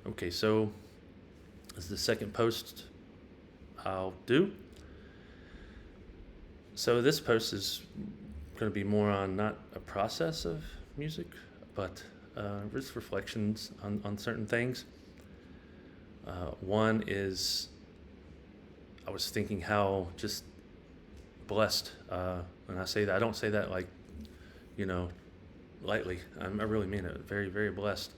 Okay, so this is the second post I'll do. So this post is going to be more on not a process of music, but just reflections on certain things. One is I was thinking how just blessed, and I say that, I don't say that like, you know, lightly. I really mean it. Very, very blessed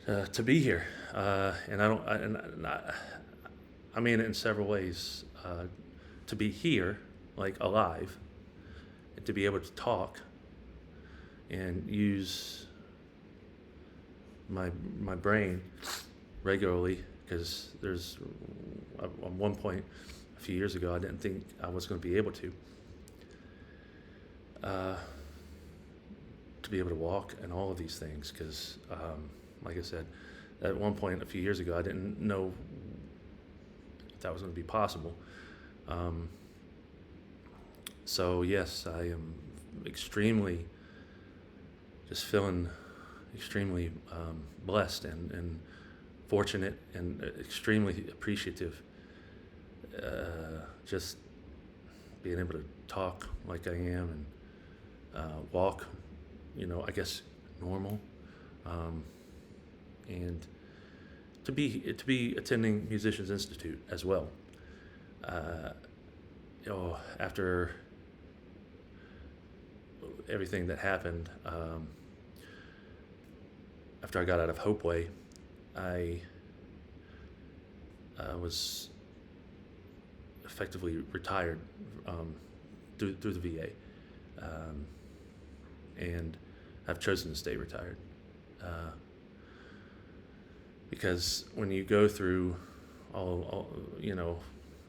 to be here. And I don't, I mean it in several ways. To be here, like alive, and to be able to talk and use my brain regularly, because there's at one point a few years ago I didn't think I was going to be able to be able to walk and all of these things, because like I said, at one point a few years ago I didn't know if that was going to be possible. So yes, I am extremely, just feeling extremely blessed and fortunate and extremely appreciative. Just being able to talk like I am and walk, I guess normal, and to be attending Musicians Institute as well. After everything that happened, after I got out of Hopeway, I was effectively retired through the VA, and I've chosen to stay retired because when you go through all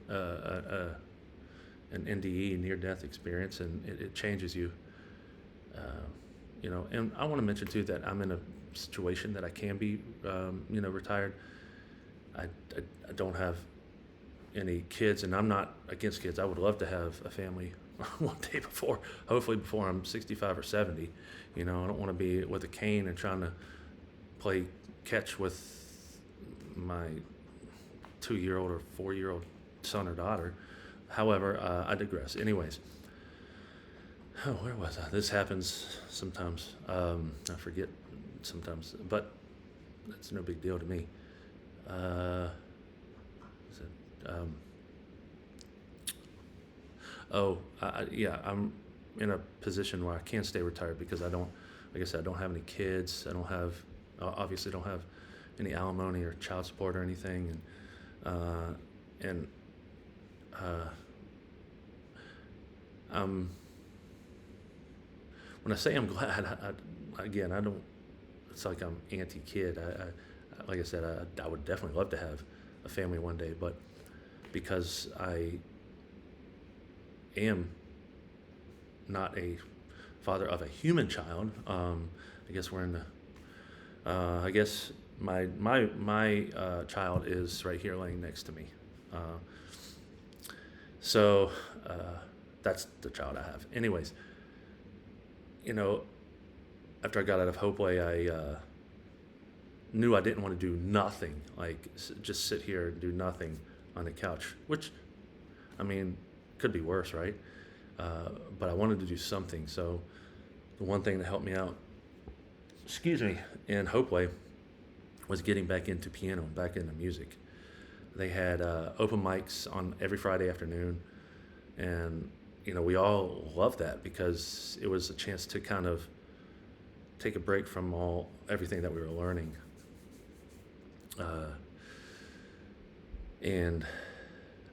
an NDE, near-death experience, and it changes you. And I want to mention too that I'm in a situation that I can be, retired. I don't have any kids, and I'm not against kids. I would love to have a family one day hopefully before I'm 65 or 70. I don't want to be with a cane and trying to play catch with my 2-year-old or 4-year-old son or daughter. However, I digress. Anyways, where was I? This happens sometimes. I forget sometimes, but that's no big deal to me. I'm in a position where I can't stay retired because I don't, like I said, I don't have any kids. I obviously don't have any alimony or child support or anything, and when I say I'm glad, I don't. It's like I'm anti-kid. Like I said, I would definitely love to have a family one day, but because I am not a father of a human child, I guess we're in the. I guess my child is right here laying next to me. So that's the child I have. Anyways, after I got out of Hopeway, I knew I didn't want to do nothing, like just sit here and do nothing on the couch, which, could be worse, right? But I wanted to do something. So the one thing that helped me out, in Hopeway was getting back into piano, back into music. They had open mics on every Friday afternoon, and we all loved that because it was a chance to kind of take a break from everything that we were learning. And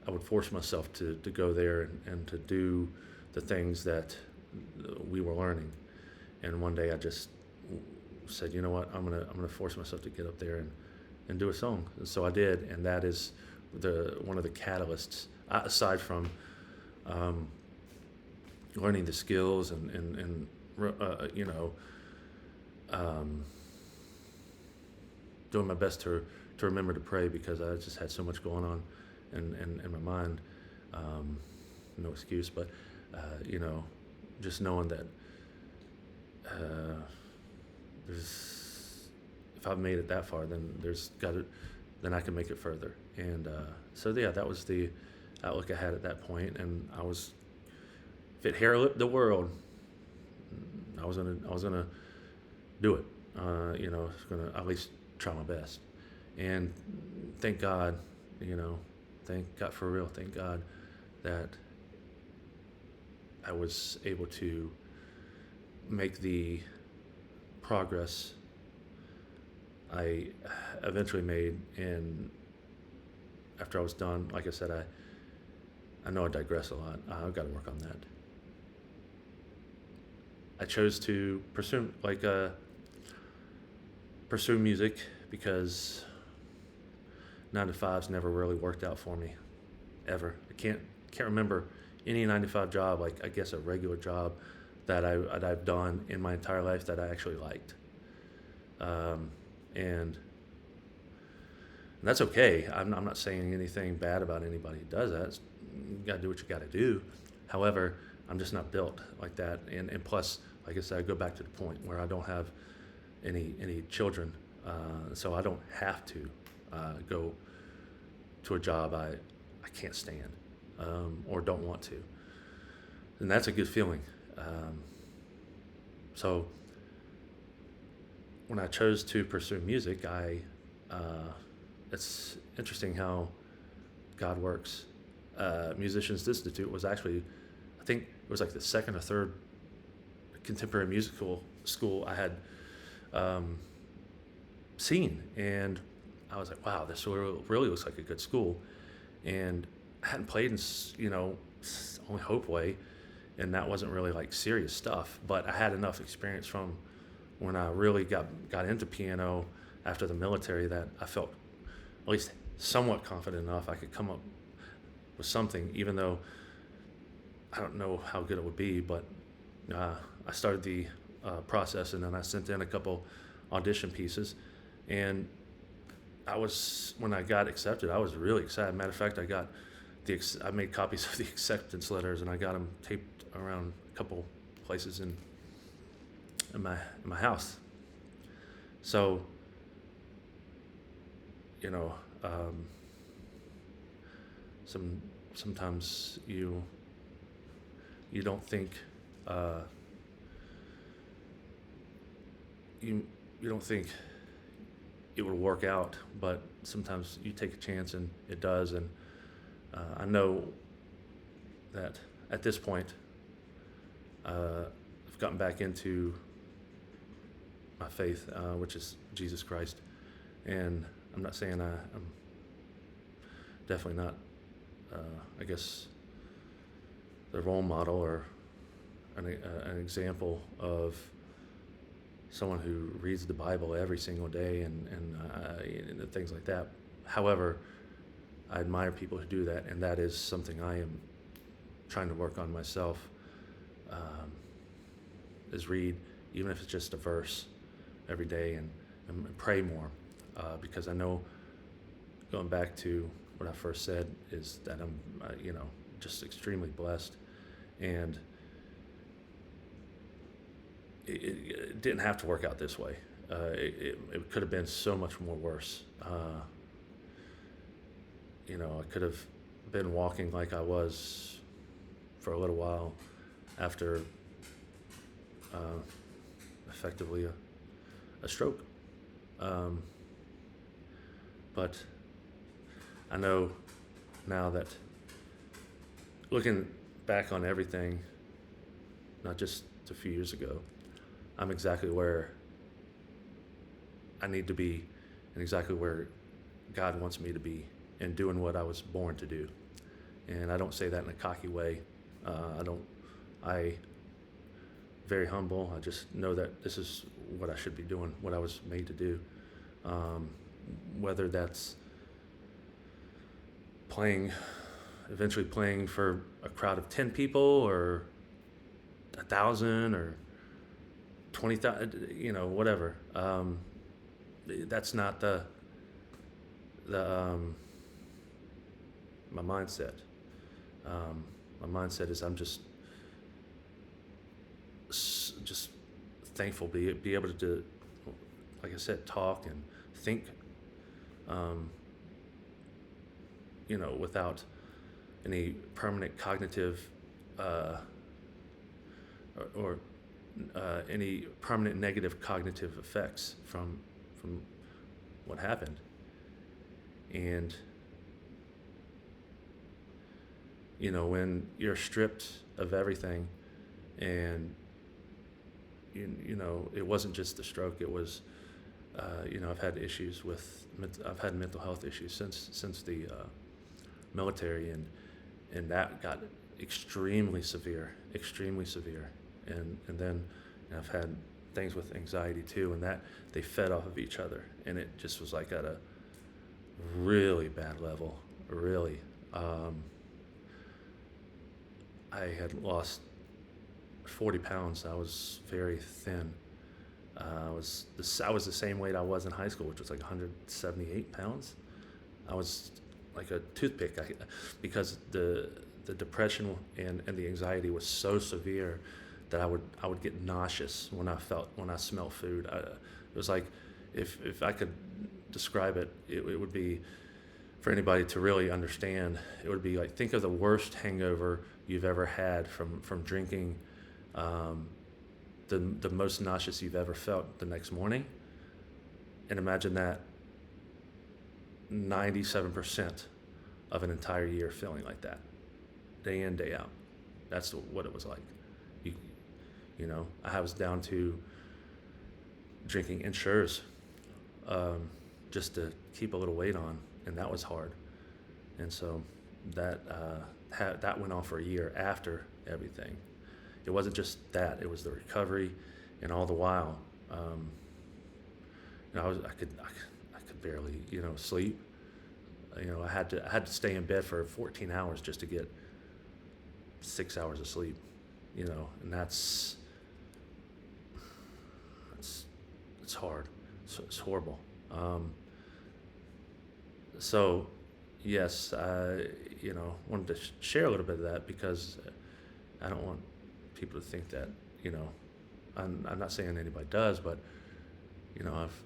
I would force myself to go there and to do the things that we were learning. And one day I just said, you know what, I'm gonna force myself to get up there and do a song. And so I did, and that is one of the catalysts, aside from learning the skills and doing my best to remember to pray, because I just had so much going on in my mind. No excuse, but just knowing that if I've made it that far, then I can make it further. And so yeah, that was the outlook I had at that point. And if it hair lipped the world, I was gonna do it. I was gonna at least try my best. And thank God, thank God for real. Thank God that I was able to make the progress I eventually made. And after I was done, like I said, I know I digress a lot. I've got to work on that. I chose to pursue music because 9-to-5s never really worked out for me, ever. I can't remember any 9-to-5 job, like I guess a regular job that I've done in my entire life that I actually liked. And that's okay. I'm not saying anything bad about anybody who does that. You gotta do what you gotta do. However, I'm just not built like that. And plus, like I said, I go back to the point where I don't have any children, so I don't have to go to a job I can't stand or don't want to. And that's a good feeling. So when I chose to pursue music, it's interesting how God works. Musicians Institute was actually, I think it was like the second or third contemporary musical school I had seen, and I was like, wow, this really looks like a good school. And I hadn't played in, only Hope Way, and that wasn't really like serious stuff, but I had enough experience from when I really got into piano after the military that I felt at least somewhat confident enough I could come up with something, even though I don't know how good it would be. But I started the process, and then I sent in a couple audition pieces, and when I got accepted, I was really excited. Matter of fact, I made copies of the acceptance letters, and I got them taped around a couple places in my house. So, sometimes you don't think you don't think it would work out, but sometimes you take a chance and it does. And I know that at this point, I've gotten back into my faith, which is Jesus Christ. And I'm not saying I'm definitely not, I guess, the role model or an example of someone who reads the Bible every single day and things like that. However, I admire people who do that, and that is something I am trying to work on myself, is read, even if it's just a verse every day, and pray more, because I know, going back to what I first said, is that I'm just extremely blessed, and it didn't have to work out this way. It could have been so much more worse. I could have been walking like I was for a little while after effectively a stroke. But I know now that, looking back on everything, not just a few years ago, I'm exactly where I need to be and exactly where God wants me to be, and doing what I was born to do. And I don't say that in a cocky way. I very humble. I just know that this is what I should be doing, what I was made to do. Whether that's eventually playing for a crowd of 10 people or 1,000 or 20,000, whatever. That's not my mindset. My mindset is I'm just thankful to be able to like I said, talk and think, without any permanent cognitive or any permanent negative cognitive effects from what happened. And when you're stripped of everything, and it wasn't just the stroke, it was I've had issues I've had mental health issues since the military, and that got extremely severe, and then I've had things with anxiety too, and that they fed off of each other, and it just was like at a really bad level, really. I had lost 40 pounds. I was very thin. I was the same weight I was in high school, which was like 178 pounds. I was like a toothpick because the depression and the anxiety was so severe that I would get nauseous when I smelled food. It was like, if I could describe it, it would be, for anybody to really understand, it would be like, think of the worst hangover you've ever had from drinking, the most nauseous you've ever felt the next morning, and imagine that 97% of an entire year feeling like that, day in, day out. That's what it was like. I was down to drinking Ensures just to keep a little weight on, and that was hard. And so that went on for a year after everything. It wasn't just that; it was the recovery, and all the while, I could barely sleep. I had to stay in bed for 14 hours just to get 6 hours of sleep. And that's it's hard. It's horrible. So yes, wanted to share a little bit of that because I don't want people to think that, I'm not saying anybody does, but, I've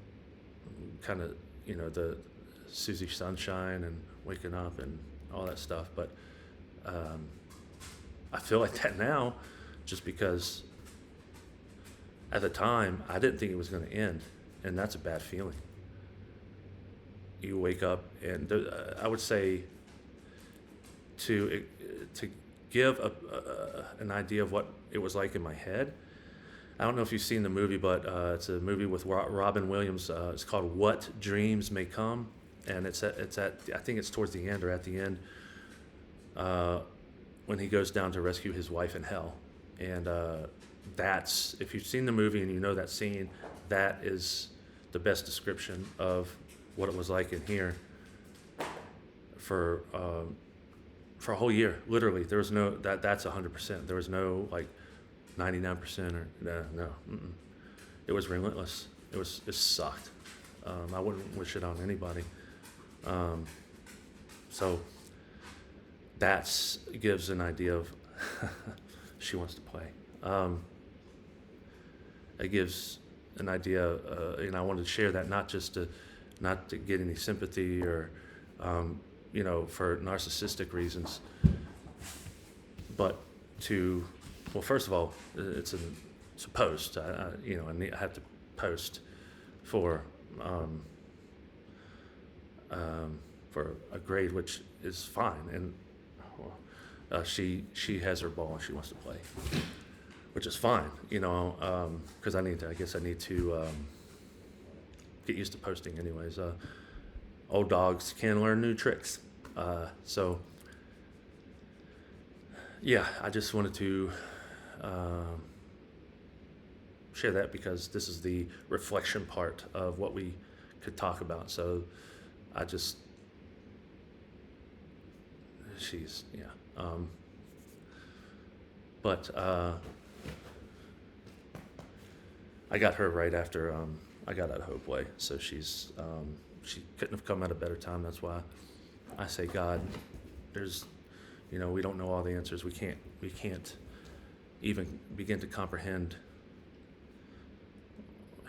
kind of, the Susie Sunshine and waking up and all that stuff, but I feel like that now just because at the time I didn't think it was going to end, and that's a bad feeling. You wake up, and I would say to give an idea of what it was like in my head. I don't know if you've seen the movie, but it's a movie with Robin Williams. It's called What Dreams May Come, and it's at I think it's towards the end or at the end when he goes down to rescue his wife in hell, and that's, if you've seen the movie and you know that scene, that is the best description of what it was like in here for a whole year. Literally, there was no that's 100%. There was no like 99% or no. It was relentless. It sucked. I wouldn't wish it on anybody. So that gives an idea of she wants to play. It gives an idea, and I wanted to share that not to get any sympathy or for narcissistic reasons, but to, well, first of all, it's a post. I have to post for a grade, which is fine, and she has her ball and she wants to play, which is fine, because I guess I need to get used to posting anyways. Old dogs can learn new tricks. So yeah, I just wanted to share that because this is the reflection part of what we could talk about. So but I got her right after I got out of Hope Way, so she couldn't have come at a better time. That's why I say, God, there's, we don't know all the answers. We can't even begin to comprehend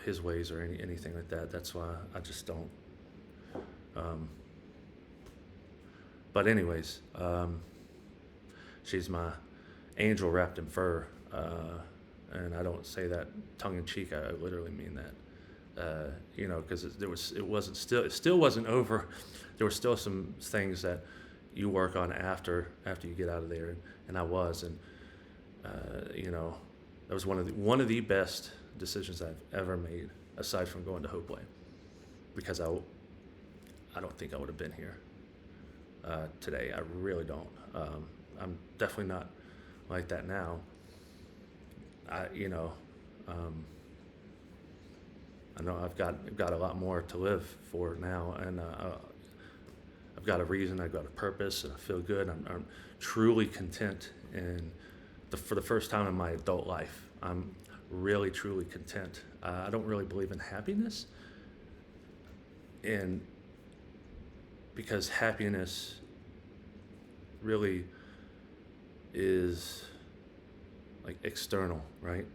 his ways or anything like that. That's why I just don't. But anyways, she's my angel wrapped in fur, and I don't say that tongue in cheek. I literally mean that, because it still wasn't over. There were still some things that you work on after you get out of there, and I was, and that was one of the best decisions I've ever made, aside from going to Hopeway, because I don't think I would have been here today. I really don't. I'm definitely not like that now. I know I've got a lot more to live for now, and I've got a reason, I've got a purpose, and I feel good. I'm truly content, and for the first time in my adult life, I'm really truly content. I don't really believe in happiness, and because happiness really is like external, right?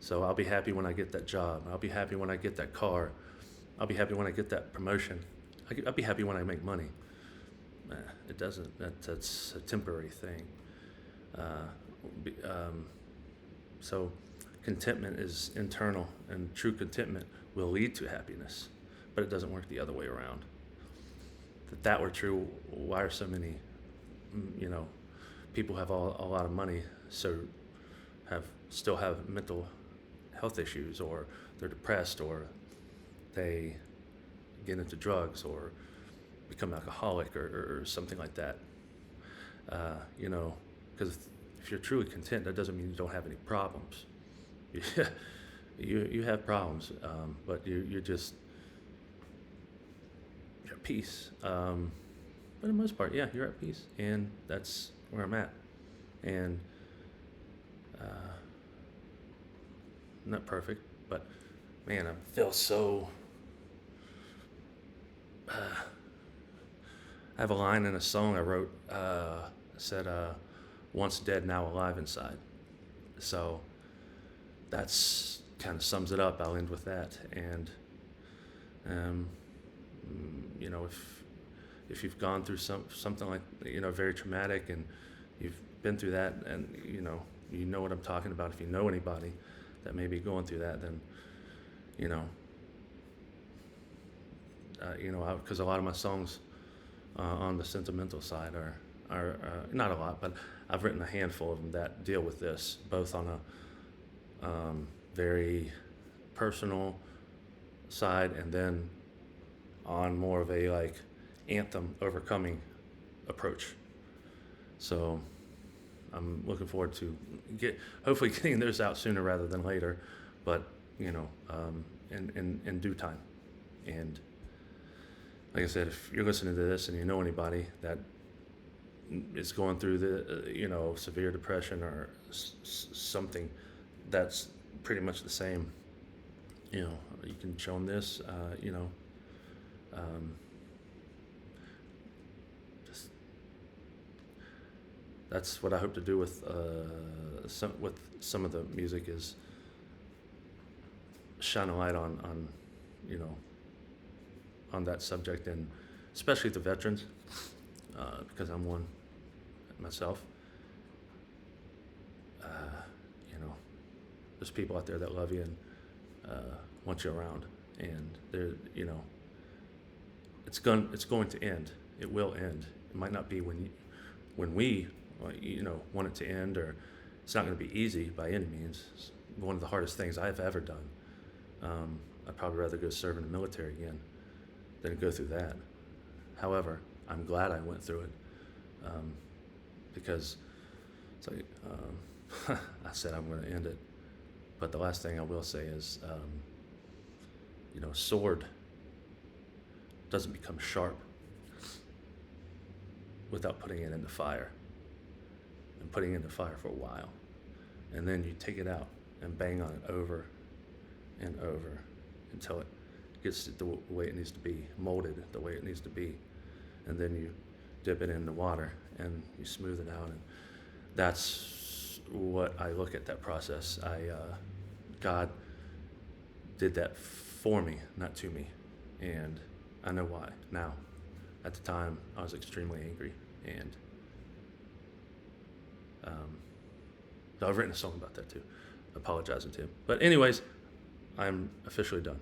So I'll be happy when I get that job. I'll be happy when I get that car. I'll be happy when I get that promotion. I'll be happy when I make money. It doesn't. That's a temporary thing. So contentment is internal, and true contentment will lead to happiness, but it doesn't work the other way around. If that were true, why are so many, people have a lot of money, so still have mental health issues, or they're depressed, or they get into drugs, or become alcoholic, or something like that. Because if you're truly content, that doesn't mean you don't have any problems. You have problems, but you're at peace. But for the most part, yeah, you're at peace, and that's where I'm at. And not perfect, but man, I feel so. I have a line in a song I wrote. Said, "Once dead, now alive inside." So that's kind of sums it up. I'll end with that. And if you've gone through something like very traumatic, and you've been through that, and you know what I'm talking about. If you know anybody that may be going through that, then because a lot of my songs on the sentimental side are not a lot, but I've written a handful of them that deal with this, both on a very personal side, and then on more of a like anthem overcoming approach. So I'm looking forward to hopefully getting those out sooner rather than later, but in due time. And like I said, if you're listening to this and you know anybody that is going through the severe depression or something that's pretty much the same, you can show them this. Just that's what I hope to do with some of the music, is shine a light on that subject, and especially the veterans, because I'm one myself. There's people out there that love you and want you around, and they're it's going to end. It will end. It might not be when we want it to end, or it's not going to be easy by any means. It's one of the hardest things I've ever done. I'd probably rather go serve in the military again than go through that. However, I'm glad I went through it, because it's like I said I'm going to end it. But the last thing I will say is, sword doesn't become sharp without putting it in the fire, and putting it in the fire for a while. And then you take it out and bang on it over and over until it gets the way it needs to be, molded the way it needs to be. And then you dip it in the water and you smooth it out. And that's what I look at that process. God did that for me, not to me. And I know why now. At the time, I was extremely angry. And so I've written a song about that too, apologizing to him. But anyways, I'm officially done.